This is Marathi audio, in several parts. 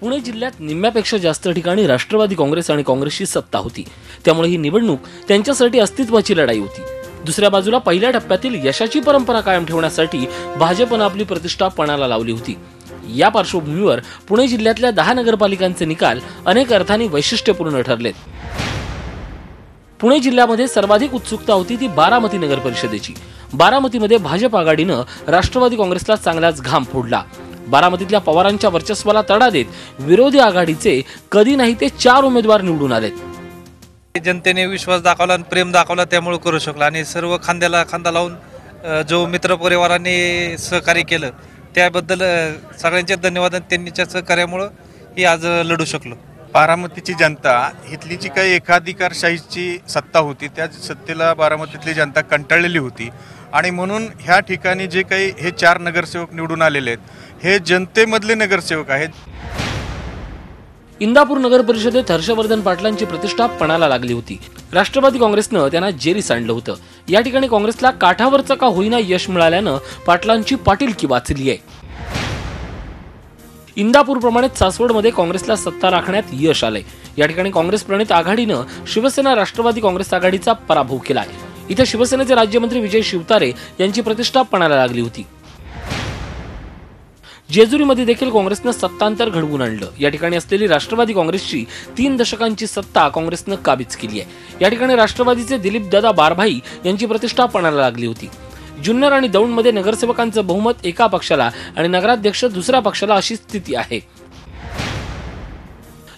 पुणे जिल्ह्यात निम्म्यापेक्षा जास्त ठिकाणी राष्ट्रवादी काँग्रेस आणि काँग्रेसची सत्ता होती, त्यामुळे ही निवडणूक त्यांच्यासाठी अस्तित्वाची लढाई होती। दुसऱ्या बाजूला पहिल्या टप्प्यातील यशाची परंपरा कायम ठेवण्यासाठी भाजपने आपली प्रतिष्ठा पणाला लावली होती। या पार्श्वभूमीवर पुणे जिल्ह्यातल्या 10 नगरपालिकांचे निकाल अनेक अर्थाने वैशिष्ट्यपूर्ण ठरलेत। पुणे जिल्ह्यामध्ये सर्वाधिक उत्सुकता होती ती बारामती नगर परिषदेची। बारामतीमध्ये भाजप आघाडीनं राष्ट्रवादी काँग्रेसला चांगलाच घाम फोडला। बारामतीतल्या पवारांच्या वर्चस्वाला तडा देत विरोधी आघाडीचे कधी नाही ते 4 उमेदवार निवडून आलेत। जनतेने विश्वास दाखवला आणि प्रेम दाखवला, त्यामुळे करू शकला आणि सर्व खांद्याला खांदा लावून जो मित्र परिवारांनी सहकार्य केलं त्याबद्दल सगळ्यांचे धन्यवाद। त्यांच्या सहकार्यामुळे ही आज लढू शकलो। बारामतीची जनता इथली जी काही एकाधिकारशाहीची सत्ता होती त्या सत्तेला बारामतीतली जनता कंटाळलेली होती आणि म्हणून ह्या ठिकाणी जे काही हे 4 नगरसेवक निवडून आलेले आहेत हे जनतेमधले नगरसेवक आहेत। इंदापूर नगर परिषदेत हर्षवर्धन पाटलांची प्रतिष्ठा पणाला लागली होती। राष्ट्रवादी काँग्रेसनं त्यांना जेरीस आणलं होतं। या ठिकाणी काँग्रेसला काठावरचं का होईना यश मिळाल्यानं पाटलांची पाटीलकी वाचली आहे। इंदापूर प्रमाणेच सासवडमध्ये काँग्रेसला सत्ता राखण्यात यश आलंय। या ठिकाणी काँग्रेस प्रणित आघाडीनं शिवसेना राष्ट्रवादी काँग्रेस आघाडीचा पराभव केलाय। इथे शिवसेनेचे राज्यमंत्री विजय शिवतारे यांची प्रतिष्ठा पणाला लागली होती। जेजुरीमध्ये देखील काँग्रेसनं सत्तांतर घडवून आणलं। या ठिकाणी असलेली राष्ट्रवादी काँग्रेसची 3 दशकांची सत्ता काँग्रेसनं काबीज केली आहे। या ठिकाणी राष्ट्रवादीचे दिलीप दादा बारभाई यांची प्रतिष्ठा पणाला लागली होती। जुन्नर आणि दौंडमध्ये नगरसेवकांचं बहुमत एका पक्षाला आणि नगराध्यक्ष दुसऱ्या पक्षाला अशी स्थिती आहे।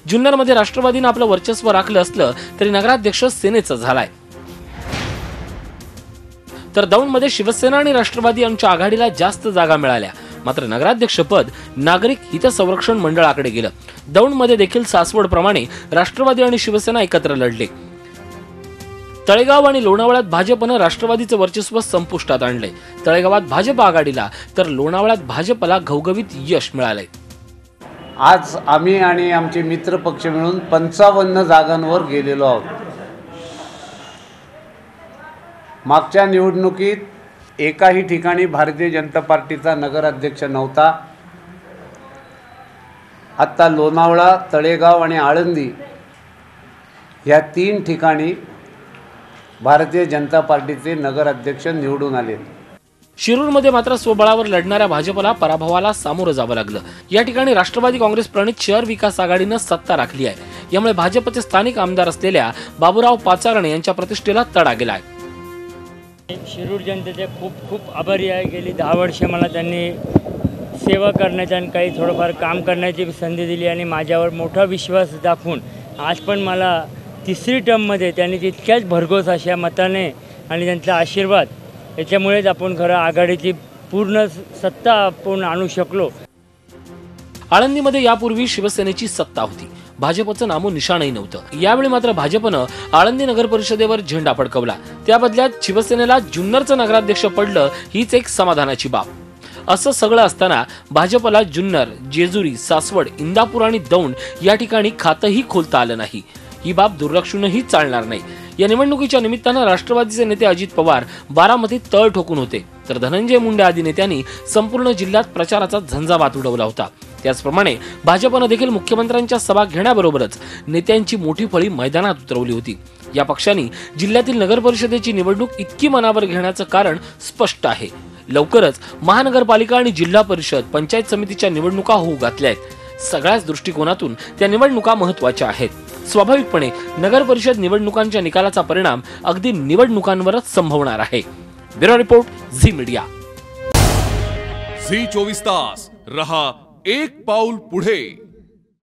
जुन्नरमध्ये राष्ट्रवादीनं आपलं वर्चस्व राखलं असलं तरी नगराध्यक्ष सेनेचा झालाय, तर दौंडमध्ये शिवसेना आणि राष्ट्रवादी यांच्या आघाडीला जास्त जागा मिळाल्या। मात्र नगराध्यक्षपद नागरिक हित संरक्षण मंडळाकडे गेलं। दौंडमध्ये देखील सासवड प्रमाणे राष्ट्रवादी आणि शिवसेना एकत्र लढले। तळेगाव आणि लोणावळ्यात भाजपनं राष्ट्रवादीचं वर्चस्व संपुष्टात आणलंय। तळेगावात भाजप आघाडीला तर लोणावळ्यात भाजपला घवघवीत यश मिळालंय। आज आम्ही आणि आमचे मित्र पक्ष मिळून 55 जागांवर गेलेलो आहोत। मागच्या निवडणुकीत एकाही ठिकाणी भारतीय जनता पार्टीचा नगराध्यक्ष नव्हता। आता लोणावळा, तळेगाव आणि आळंदी या 3 ठिकाणी भारतीय जनता पार्टीचे नगराध्यक्ष निवडून आले। शिरूरमध्ये मात्र स्वबळावर लढणाऱ्या भाजपला पराभवाला सामोरं जावं लागलं। या ठिकाणी राष्ट्रवादी काँग्रेस प्रणित शहर विकास आघाडीनं सत्ता राखली आहे। यामुळे भाजपचे स्थानिक आमदार असलेल्या बाबूराव पाचारणे यांच्या प्रतिष्ठेला तडा गेलाय। शिरूर जनतेचे खूप खूप आभारी आहे। गेली 10 वर्षे मला त्यांनी सेवा करण्याची आणि काही थोडंफार काम करण्याची संधी दिली आणि माझ्यावर मोठा विश्वास दाखवून आज पण मला 3री टर्ममध्ये त्यांनी तितक्याच भरघोस अशा मताने आणि त्यांचा आशीर्वाद याच्यामुळेच आपण खरं आघाडीची पूर्ण सत्ता आपण आणू शकलो। आळंदीमध्ये यापूर्वी शिवसेनेची सत्ता होती, भाजपचं नामो निशाणही नव्हतं। यावेळी मात्र भाजपनं आळंदी नगर परिषदेवर झेंडा फडकवला। त्या बदल्यात शिवसेनेला जुन्नरचं नगराध्यक्ष पडलं हीच एक समाधानाची बाब। असं सगळं असताना भाजपला जुन्नर, जेजुरी, सासवड, इंदापूर आणि दौंड या ठिकाणी खातंही खोलता आलं नाही। ही बाब दुर्लक्षूनही चालणार नाही। या निवडणुकीच्या निमित्तानं राष्ट्रवादीचे नेते अजित पवार बारामतीत तळ ठोकून होते, तर धनंजय मुंडे आदी नेत्यांनी संपूर्ण जिल्ह्यात प्रचाराचा झंझावात उडवला होता। त्याचप्रमाणे भाजपनं देखील मुख्यमंत्र्यांच्या सभा घेण्याबरोबरच नेत्यांची मोठी फळी मैदानात उतरवली होती। या पक्षांनी जिल्ह्यातील नगर परिषदेची निवडणूक इतकी मनावर घेण्याचं कारण स्पष्ट आहे। लवकरच महानगरपालिका आणि जिल्हा परिषद, पंचायत समितीच्या निवडणुका होऊ घातल्या आहेत। सगळ्याच दृष्टिकोनातून त्या निवडणुका महत्त्वाच्या आहेत। स्वाभाविकपणे नगर परिषद निवडणुकांच्या निकालाचा परिणाम अगदी निवडणुकांवरच संभवणार आहे। Bureau report, Zee media. Zee 24 तास रहा एक पाऊल पुढे।